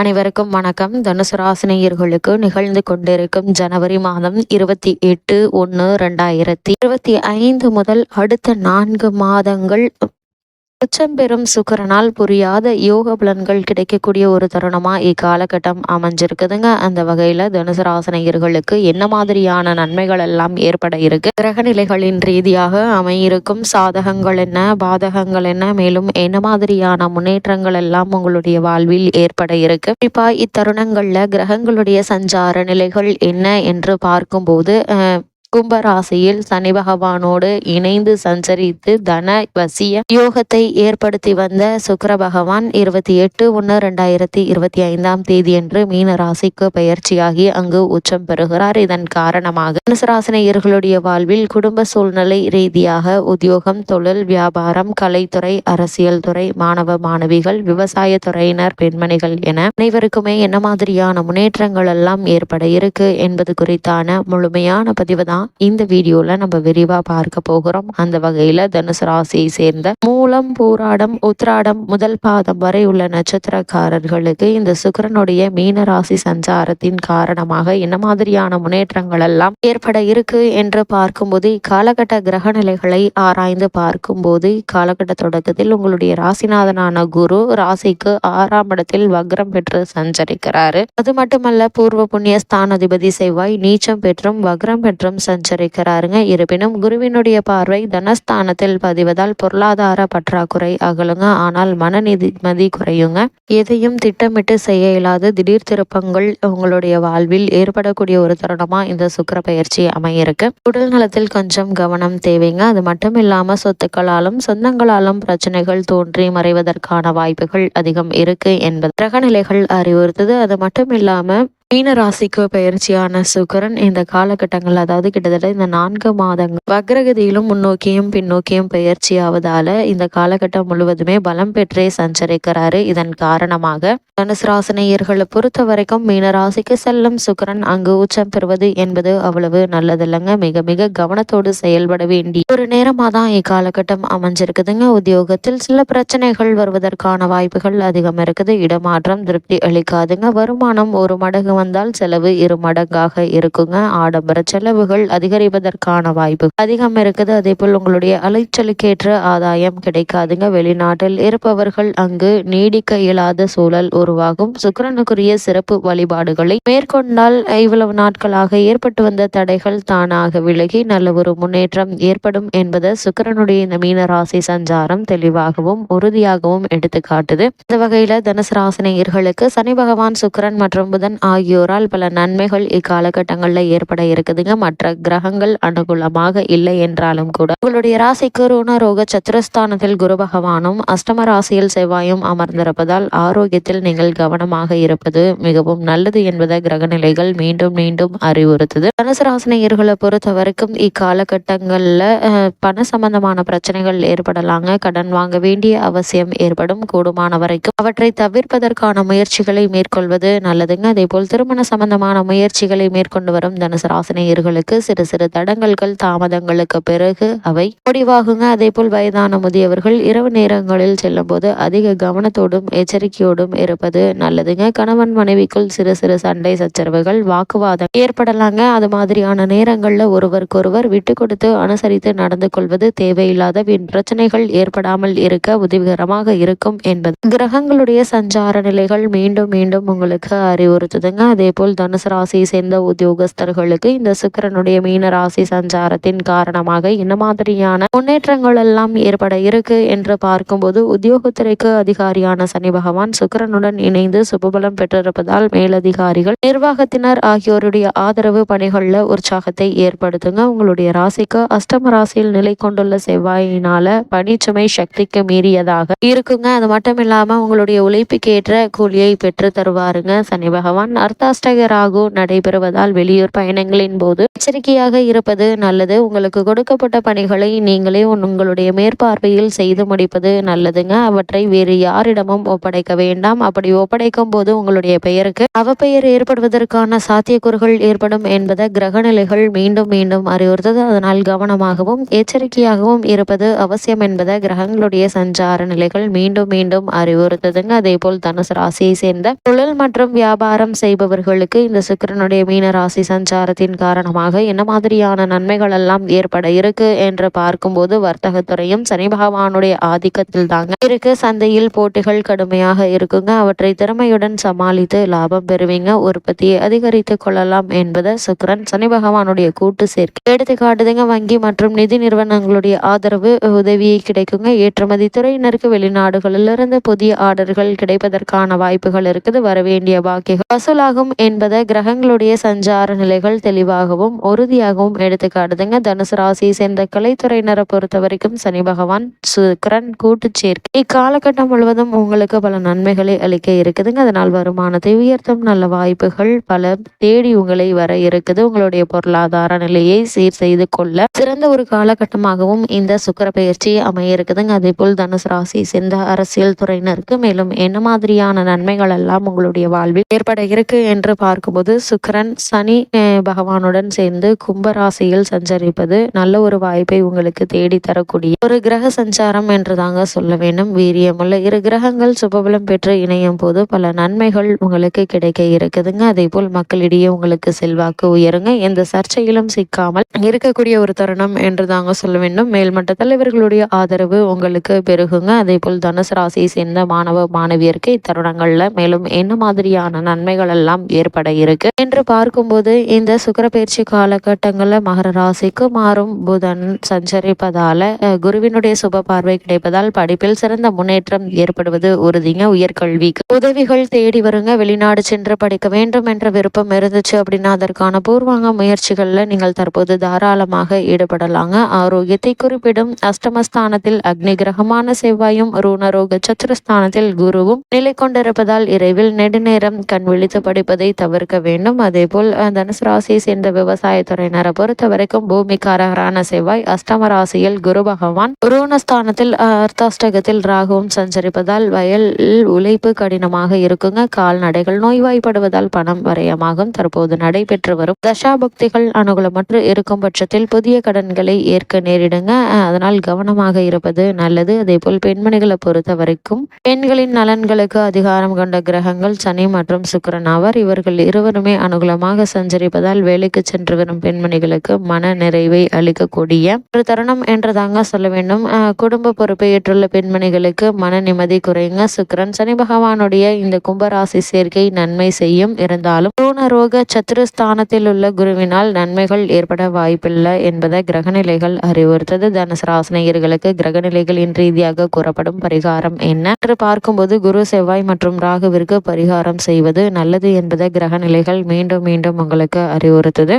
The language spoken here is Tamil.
அனைவருக்கும் வணக்கம். தனுசு ராசினியர்களுக்கு நிகழ்ந்து கொண்டிருக்கும் ஜனவரி மாதம் 28/1/2025 முதல் அடுத்த 4 மாதங்கள் உச்சம் பெறும் சுக்கிரனால் புரியாத யோக பலன்கள் கிடைக்கக்கூடிய ஒரு தருணமா இக்காலகட்டம் அமைஞ்சிருக்குதுங்க. அந்த வகையில தனுசு ராசினியர்களுக்கு என்ன மாதிரியான நன்மைகள் எல்லாம் ஏற்பட இருக்கு, கிரக நிலைகளின் ரீதியாக அமையிருக்கும் சாதகங்கள் என்ன, பாதகங்கள் என்ன, மேலும் என்ன மாதிரியான முன்னேற்றங்கள் எல்லாம் உங்களுடைய வாழ்வில் ஏற்பட இருக்கு, குறிப்பா இத்தருணங்கள்ல கிரகங்களுடைய சஞ்சார நிலைகள் என்ன என்று பார்க்கும்போது கும்பராசியில் சனி பகவானோடு இணைந்து சஞ்சரித்து தன வசிய யோகத்தை ஏற்படுத்தி வந்த சுக்கிர பகவான் 28/1/2025 மீன ராசிக்கு பயிற்சியாகி அங்கு உச்சம் பெறுகிறார். இதன் காரணமாக தனுசராசினியர்களுடைய வாழ்வில் குடும்ப சூழ்நிலை ரீதியாக உத்தியோகம், தொழில், வியாபாரம், கலைத்துறை, அரசியல் துறை, மாணவ மாணவிகள், விவசாய துறையினர், பெண்மணிகள் என அனைவருக்குமே என்ன மாதிரியான முன்னேற்றங்கள் எல்லாம் ஏற்பட இருக்கு என்பது குறித்தான முழுமையான பதிவு தான் இந்த வீடியோல நம்ம விரிவா பார்க்க போகிறோம். அந்த வகையில தனுசு ராசியை சேர்ந்த மூலம், பூராடம், உத்திராடம் முதல் பாதம் வரை உள்ள நட்சத்திரக்காரர்களுக்கு இந்த சுக்கிரனுடைய மீன ராசி சஞ்சாரத்தின் காரணமாக என்ன மாதிரியான முன்னேற்றங்கள் எல்லாம் ஏற்பட இருக்கு என்று பார்க்கும்போது இக்காலகட்ட கிரக நிலைகளை ஆராய்ந்து பார்க்கும்போது இக்காலகட்ட தொடக்கத்தில் உங்களுடைய ராசிநாதனான குரு ராசிக்கு 6ஆம் இடத்தில் வக்ரம் பெற்று சஞ்சரிக்கிறாரு. அது மட்டுமல்ல, பூர்வ புண்ணிய ஸ்தானாதிபதி செவ்வாய் நீச்சம் பெற்றும் வக்ரம் பெற்றும் சஞ்சரிக்கிறாருங்க. இருப்பினும் குருவினுடைய பார்வை தனஸ்தானத்தில் பதிவதால் பொருளாதார பற்றாக்குறை அகலுங்க. ஆனால் மன நிம்மதி குறையுங்க. எதையும் திட்டமிட்டு செய்ய இயலாத திடீர் திருப்பங்கள் உங்களுடைய வாழ்வில் ஏற்படக்கூடிய ஒரு தருணமா இந்த சுக்கிர பயிற்சி அமையிருக்கு. உடல் நலத்தில் கொஞ்சம் கவனம் தேவைங்க. அது மட்டும் இல்லாம சொத்துக்களாலும் சொந்தங்களாலும் பிரச்சனைகள் தோன்றி மறைவதற்கான வாய்ப்புகள் அதிகம் இருக்கு என்பது கிரகநிலைகள் அறிவுறுத்துது. அது மட்டும் இல்லாம மீன ராசிக்கு பயிற்சியான சுக்கிரன் இந்த காலகட்டங்கள், அதாவது கிட்டத்தட்ட இந்த 4 மாதங்கள் வக்ரகதியிலும் முன்னோக்கியும் பின்னோக்கியும் பயிற்சி ஆவதால இந்த காலகட்டம் முழுவதுமே பலம் பெற்றே சஞ்சரிக்கிறாரு. இதன் காரணமாக தனுசு ராசினியர்களை பொறுத்த வரைக்கும் மீன ராசிக்கு செல்லும் சுக்கிரன் அங்கு உச்சம் பெறுவது என்பது அவ்வளவு நல்லதில்லைங்க. மிக மிக கவனத்தோடு செயல்பட வேண்டிய ஒரு நேரமா தான் இக்காலகட்டம் அமைஞ்சிருக்குதுங்க. உத்தியோகத்தில் சில பிரச்சனைகள் வருவதற்கான வாய்ப்புகள் அதிகம் இருக்குது. இடமாற்றம் திருப்தி அளிக்காதுங்க. வருமானம் 1 மடங்கு வந்தால் செலவு 2 மடங்காக இருக்குங்க. ஆடம்பர செலவுகள் அதிகரிப்பதற்கான வாய்ப்பு அதிகம் இருக்குது. அதே போல் உங்களுடைய அலைச்சலுக்கேற்ற ஆதாயம் கிடைக்காதுங்க. வெளிநாட்டில் இருப்பவர்கள் அங்கு நீடிக்க இயலாத சூழல் உருவாகும். சுக்கிரனுக்குரிய சிறப்பு வழிபாடுகளை மேற்கொண்டால் இவ்வளவு நாட்களாக ஏற்பட்டு வந்த தடைகள் தானாக விலகி நல்ல ஒரு முன்னேற்றம் ஏற்படும் என்பதை சுக்கிரனுடைய இந்த மீன ராசி சஞ்சாரம் தெளிவாகவும் உறுதியாகவும் எடுத்து காட்டுது. இந்த வகையில தனுசு ராசினியர்களுக்கு சனி பகவான், சுக்கிரன் மற்றும் புதன் ஆகியோரால் பல நன்மைகள் இக்காலகட்டங்களில் ஏற்பட இருக்குதுங்க. மற்ற கிரகங்கள் அனுகூலமாக இல்லை என்றாலும் கூட உங்களுடைய ராசிக்கு ருணரோக சத்துரஸ்தானத்தில் குரு பகவானும் அஷ்டம ராசியில் செவ்வாயும் அமர்ந்திருப்பதால் ஆரோக்கியத்தில் நீங்கள் கவனமாக இருப்பது மிகவும் நல்லது என்பதை கிரகநிலைகள் மீண்டும் மீண்டும் அறிவுறுத்துது. தனுசு ராசினியர்களை பொறுத்த வரைக்கும் இக்காலகட்டங்கள்ல பண சம்பந்தமான பிரச்சனைகள் ஏற்படலாங்க. கடன் வாங்க வேண்டிய அவசியம் ஏற்படும். கூடுமான வரைக்கும் அவற்றை தவிர்ப்பதற்கான முயற்சிகளை மேற்கொள்வது நல்லதுங்க. அதே போல் திருமண சம்பந்தமான முயற்சிகளை மேற்கொண்டு வரும் தனுசு ராசினியர்களுக்கு சிறு சிறு தடங்கல்கள் தாமதங்களுக்கு பிறகு அவை முடிவாகுங்க. அதே போல் வயதான முதியவர்கள் இரவு நேரங்களில் செல்லும் போது அதிக கவனத்தோடும் எச்சரிக்கையோடும் இருப்பது நல்லதுங்க. கணவன் மனைவிக்குள் சிறு சிறு சண்டை சச்சரவுகள் வாக்குவாதம் ஏற்படலாங்க. அது மாதிரியான நேரங்கள்ல ஒருவருக்கொருவர் விட்டு கொடுத்து அனுசரித்து நடந்து கொள்வது தேவையில்லாத வீண் பிரச்சனைகள் ஏற்படாமல் இருக்க உதவிகரமாக இருக்கும் என்பது கிரகங்களுடைய சஞ்சார நிலைகள் மீண்டும் மீண்டும் உங்களுக்கு அறிவுறுத்துதுங்க. அதே போல் தனுசு ராசியை சேர்ந்த உத்தியோகஸ்தர்களுக்கு இந்த சுக்கிரனுடைய மீன ராசி சஞ்சாரத்தின் காரணமாக என்ன மாதிரியான முன்னேற்றங்கள் எல்லாம் ஏற்பட இருக்கு என்று பார்க்கும்போது உத்தியோகத்துறைக்கு அதிகாரியான சனி பகவான் சுக்கிரனுடன் இணைந்து சுபபலம் பெற்றிருப்பதால் மேலதிகாரிகள், நிர்வாகத்தினர் ஆகியோருடைய ஆதரவு பணிகள்ல உற்சாகத்தை ஏற்படுத்துங்க. உங்களுடைய ராசிக்கு அஷ்டம ராசியில் நிலை கொண்டுள்ள செவ்வாயினால பணிச்சுமை சக்திக்கு மீறியதாக இருக்குங்க. அது மட்டும் இல்லாம உங்களுடைய உழைப்புக்கு ஏற்ற கூலியை பெற்று தருவாருங்க சனி பகவான். அர்த்தாஷ்டக ராகு நடைபெறுவதால் வெளியூர் பயணங்களின் போது எச்சரிக்கையாக இருப்பது நல்லது. உங்களுக்கு கொடுக்கப்பட்ட பணிகளை நீங்களே உங்களுடைய மேற்பார்வையில் செய்து முடிப்பது நல்லதுங்க. அவற்றை வேறு யாரிடமும் ஒப்படைக்க வேண்டாம். அப்படி ஒப்படைக்கும் போது உங்களுடைய பெயருக்கு அவப்பெயர் ஏற்படுவதற்கான சாத்தியக்கூறுகள் ஏற்படும் என்பதை கிரகநிலைகள் மீண்டும் மீண்டும் அறிவுறுத்தது. அதனால் கவனமாகவும் எச்சரிக்கையாகவும் இருப்பது அவசியம் என்பதை கிரகங்களுடைய சஞ்சார நிலைகள் மீண்டும் மீண்டும் அறிவுறுத்ததுங்க. அதே போல் தனுசு ராசியை சேர்ந்த தொழில் மற்றும் வியாபாரம் செய்பவர்களுக்கு இந்த சுக்கிரனுடைய மீன ராசி சஞ்சாரத்தின் காரணமாக என்ன மாதிரியான நன்மைகள் எல்லாம் ஏற்பட இருக்கு என்று பார்க்கும்போது வர்த்தகத்துறையும் சனி பகவானுடைய ஆதிக்கத்தில் தாங்க இருக்கு. சந்தையில் போட்டிகள் கடுமையாக இருக்குங்க. அவற்றை திறமையுடன் சமாளித்து லாபம் பெறுவீங்க. உற்பத்தியை அதிகரித்துக் கொள்ளலாம் என்பதை சுக்கிரன் சனி பகவானுடைய கூட்டு சேர்க்கை எடுத்துக்காட்டுதுங்க. வங்கி மற்றும் நிதி நிறுவனங்களுடைய ஆதரவு உதவியை கிடைக்குங்க. ஏற்றுமதி துறையினருக்கு வெளிநாடுகளிலிருந்து புதிய ஆர்டர்கள் கிடைப்பதற்கான வாய்ப்புகள் இருக்குது. வரவேண்டிய பாக்கிகள் வசூலாகும் என்பதை கிரகங்களுடைய சஞ்சார நிலைகள் தெளிவாகவும் உறுதியாகவும் எடுத்துக்காட்டுதுங்க. தனுசு ராசியை சேர்ந்த கலைத்துறையினரை பொறுத்த வரைக்கும் சனி பகவான் சுக்கிரன் கூட்டு சேர்க்கை இக்காலகட்டம் முழுவதும் உங்களுக்கு பல நன்மைகளை அளிக்க இருக்குதுங்க. அதனால் வருமானத்தை உயர்த்தும் நல்ல வாய்ப்புகள் பல தேடி உங்களை வர இருக்குது. உங்களுடைய பொருளாதார நிலையை சீர் செய்து கொள்ள சிறந்த ஒரு காலகட்டமாகவும் இந்த சுக்கிர பயிற்சி அமைய இருக்குதுங்க. அதே போல் தனுசு ராசியை சேர்ந்த அரசியல் துறையினருக்கு மேலும் என்ன மாதிரியான நன்மைகள் எல்லாம் உங்களுடைய வாழ்வில் ஏற்பட இருக்கு என்று பார்க்கும்போது சுக்கிரன் சனி பகவானுடன் சேர்ந்து கும்பராசியில் சஞ்சரிப்பது நல்ல ஒரு வாய்ப்பை உங்களுக்கு தேடி தரக்கூடிய ஒரு கிரக சஞ்சாரம் என்று தாங்க சொல்ல வேண்டும். வீரியமுள்ள இரு கிரகங்கள் சுபபலம் பெற்று இணையும் போது பல நன்மைகள் உங்களுக்கு கிடைக்க இருக்குதுங்க. அதே போல் மக்களிடையே உங்களுக்கு செல்வாக்கு உயருங்க. எந்த சர்ச்சையிலும் சிக்காமல் இருக்கக்கூடிய ஒரு தருணம் என்று தாங்க சொல்ல வேண்டும். மேல்மட்ட தலைவர்களுடைய ஆதரவு உங்களுக்கு பெருகுங்க. அதே போல் தனுசு ராசியை சேர்ந்த மாணவ மாணவியருக்கு இத்தருணங்கள்ல மேலும் என்ன மாதிரியான நன்மைகள் எல்லாம் ஏற்பட இருக்கு என்று பார்க்கும்போது இந்த சுக்கிர பயிற்சி காலகட்டங்களில் மகர ராசிக்கு மாறும் புதன் சஞ்சரிப்பதால குருவினுடைய சுப பார்வை கிடைப்பதால் படிப்பில் சிறந்த முன்னேற்றம் ஏற்படுவது உறுதிங்க. உயர்கல்விக்கு உதவிகள் தேடி வருங்க. வெளிநாடு சென்று படிக்க வேண்டும் என்ற விருப்பம் இருந்துச்சு அப்படின்னா அதற்கான பூர்வாங்க முயற்சிகள்ல நீங்கள் தற்போது தாராளமாக ஈடுபடலாங்க. ஆரோக்கியத்தை குறிப்பிடும் அஷ்டமஸ்தானத்தில் அக்னி கிரகமான செவ்வாயும் ருணரோக சத்துரஸ்தானத்தில் குருவும் நிலை கொண்டிருப்பதால் இரவில் நெடுநேரம் கண் விழித்து படிப்பதை தவிர்க்க வேண்டும். அதே போல் தனுசு ராசியை சேர்ந்த விவசாயத்துறையினரை பொறுத்த வரைக்கும் பூமிக்காரரான செவ்வாய் அஷ்டம ராசியில் குரு பகவான் ருணஸ்தானத்தில் அர்த்தாஷ்டகத்தில் ராகுவும் சஞ்சரிப்பதால் வயல் உழைப்பு கடினமாக இருக்குங்க. கால்நடைகள் நோய்வாய்ப்படுவதால் பணம் வரையமாகும். தற்போது நடைபெற்று வரும் தசாபக்திகள் அனுகூலமற்று இருக்கும் பட்சத்தில் புதிய கடன்களை ஏற்க நேரிடுங்க. அதனால் கவனமாக இருப்பது நல்லது. அதே போல் பெண்மணிகளை பொறுத்த வரைக்கும் பெண்களின் நலன்களுக்கு அதிகாரம் கொண்ட கிரகங்கள் சனி மற்றும் சுக்கிரன் ஆவர். இவர்கள் இருவருமே அனுகூலமாக சஞ்சரிப்பதால் வேலைக்கு சென்று வரும் பெண்மணிகளுக்கு மன நிறைவை அளிக்கக்கூடிய ஒரு தருணம் என்று தாங்க சொல்ல வேண்டும். குடும்ப பொறுப்பை ஏற்றுள்ள பெண்மணிகளுக்கு மன நிம்மதி குறைங்க. சுக்கிரன் சனி பகவானுடைய இந்த கும்பராசி சேர்க்கை நன்மை செய்யும். இருந்தாலும் ருணரோக சத்துருஸ்தானத்தில் உள்ள குருவினால் நன்மைகள் ஏற்பட வாய்ப்பில்லை என்பதை கிரகநிலைகள் அறிவுறுத்தது. தனுசு ராசினியர்களுக்கு கிரகநிலைகளின் ரீதியாக கூறப்படும் பரிகாரம் என்ன என்று பார்க்கும்போது குரு செவ்வாய் மற்றும் ராகுவிற்கு பரிகாரம் செய்வது நல்லது என்பதை கிரகநிலைகள் மீண்டும் மீண்டும் உங்களுக்கு அறிவுறுத்துது.